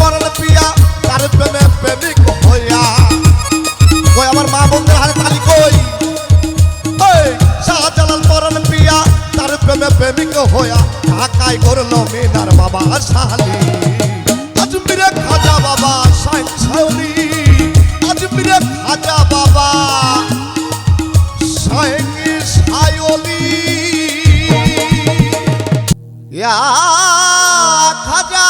পরাণ পিয়া তার প্রেমে প্রেমিক হইয়া কই আমার মা বোনদের হাতে তালি কই শাহজালাল পরাণ পিয়া তার প্রেমে প্রেমিক হইয়া ঢাকায় করল মিনার বাবা শালি আজমিরে খাজা বাবা শাইন শায়লি আজমিরে খাজা বাবা শাইন শায়লি ইয়া খাজা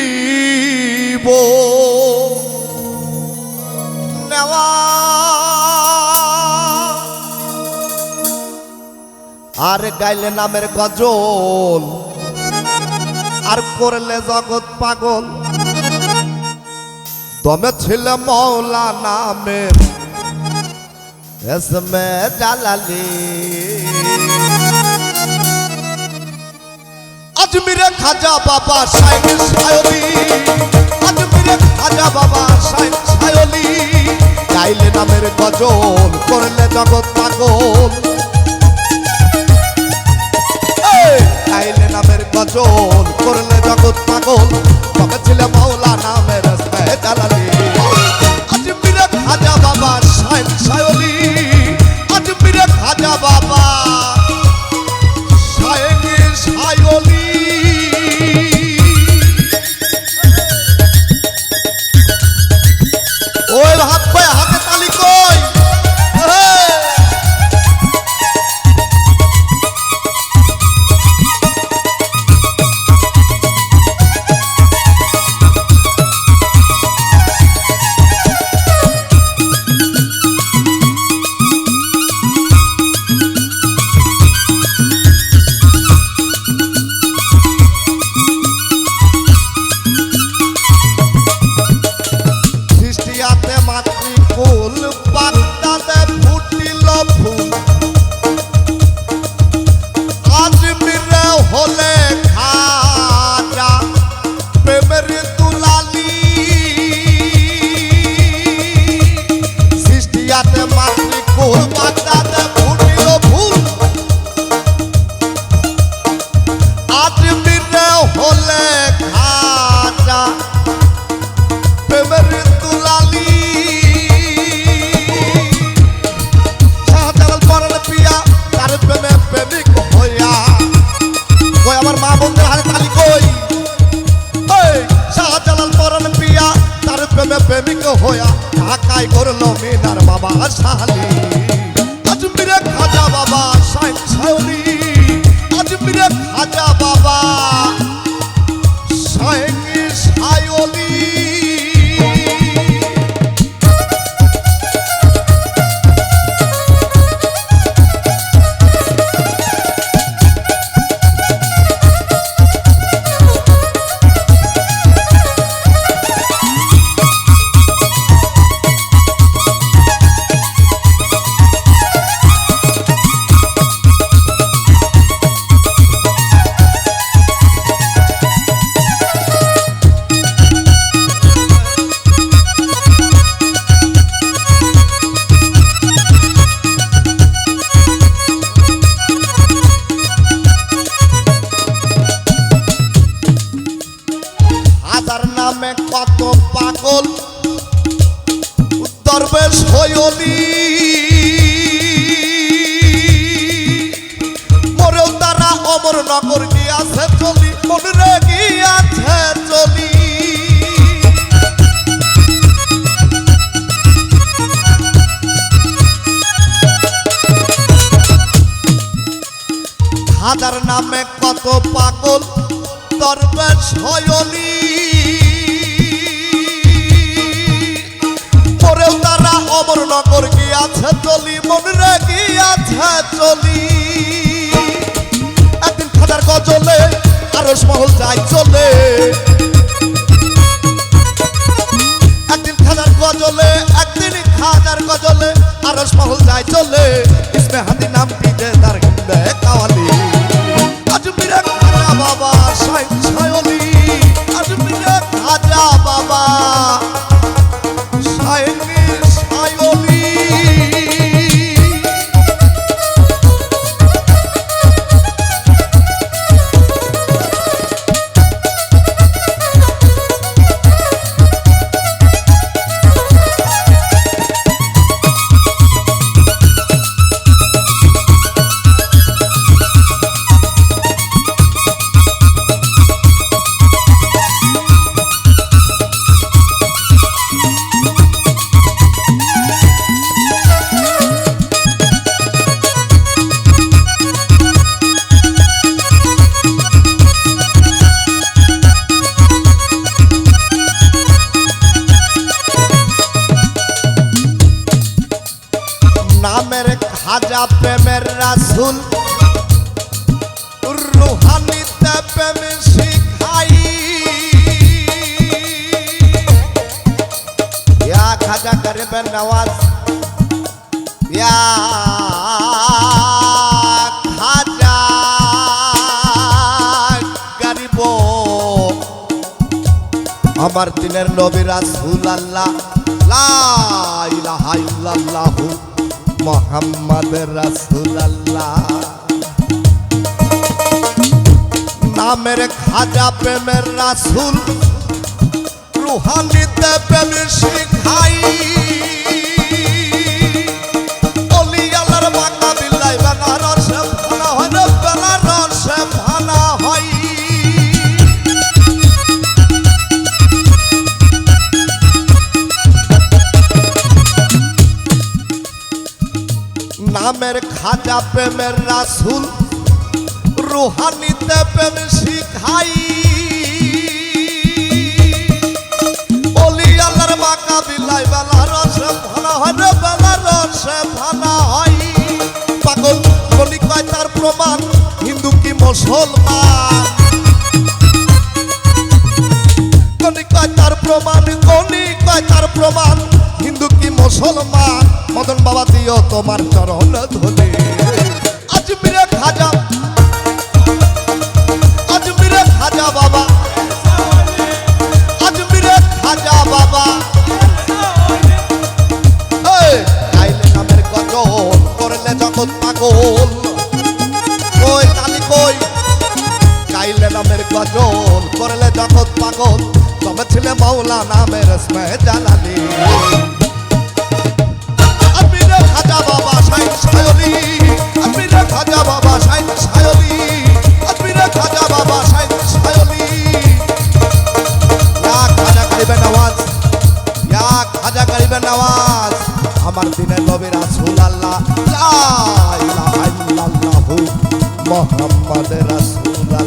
গরিবো নেওয়া আর গাইলে নামের গজল আর করলে জগৎ পাগল দমে ছিল মৌলা নামের এসমে জালালি আজমিরে খাজা বাবা শাইন শায়লি আজমিরে খাজা বাবা শাইন শায়লি গাইলে নামের গজল করলে জগৎ পাগল গাইলে নামের গজল করলে জগৎ পাগল তবে ছিল মাওলা নামের এসমে জালালি আজমিরে খাজা বাবা শাইন শায়লি আজমিরে খাজা বাবা শাইন শায়লি ওই হাত পায়ে হাতে তালি কই সৃষ্টিয়াতে মাতৃকুল বাগদাদে ফুটিল ফুল আজমিরে হলে খাজা প্রেমের দুলালি সৃষ্টিয়াতে মাতৃকুল বাগদাদে ফুটিল ফুল আজমিরে হলে খাজা প্রেমের দুলালি শাহজালাল পরাণ পিয়া তার প্রেমে প্রেমিক হইয়া কই আমার মা বোনদের হাতে তালি কই শাহজালাল পরাণ পিয়া তার প্রেমে প্রেমিক হইয়া ঢাকায় করল মিনার বাবা শালি আজমিরে খাজা বাবা শাইন শায়লি আজমিরে খাজা বাবা শাইন শায়লি নামে কত পাগল দরবেশ হইলি মরেও তারা অমর নগর গিয়াছে চলি মনরে গিয়াছে চলি হাজার নামে কত পাগল দরবেশ হইলি মরেও তারা অমর নগর গিয়াছে চলি মনরে গিয়াছে চলি একদিন খাজার গজলে আরশ মহল যাই চলে একদিন খাজার গজলে একদিন খাজার গজলে আরশ মহল যাই চলে ইসমে হাদি নামটি যে তার গিন্দে কাওয়ালি আজমিরে খাজা বাবা শাইন শায়লি আজমিরে খাজা বাবা শাইন শায়লি রাসূল রুহানিতে প্রেম শিখাই ইয়া খাজা করবে নওয়াজ ইয়া খাজা গরিব আমার দিনের নবী রাসূল আল্লাহ লা ইলাহা ইল্লাল্লাহু মুহাম্মদ রাসূলুল্লাহ নামের খাজা প্রেমের রাসূল রুহানিতে প্রেম শিখাই ওলি আল্লাহর বাঁকা বিল্লাই বেনারসে ভানা হয় বেনারসে ভানা হয় নামের খাজা প্রেমের রাসূল রুহানিতে প্রেম শিখাই ওলি আল্লাহর বাঁকা বিল্লাই বেনারসে ভানা হয় বেনারসে ভানা হয় পাগল কোনি কয় তার প্রমাণ হিন্দু কি মুসলমান কোনি কয় তার প্রমাণ কোনি কয় তার প্রমাণ হিন্দু কি মুসলমান মদন বাবা দিও তোমার চরণ ধরে আজমিরে খাজা বাবা আজমিরে খাজা বাবা গাইলে নামের গজল করলে জগৎ পাগল কই কালি কই গাইলে নামের গজল করলে জগৎ পাগল তবে ছিলে মাওলা নামের ইসমে জালালি আজমিরে খাজা বাবা সাইন সায়লি আজমিরে খাজা বাবা সাইন সায়লি আজমিরে খাজা বাবা সাইন সায়লি ইয়া খাজা গরিবে নওয়াজ ইয়া খাজা গরিবে নওয়াজ আমার দিনের নবী রাসূল আল্লাহ লা ইলাহা ইল্লাল্লাহু মুহাম্মদ রাসূলুল্লাহ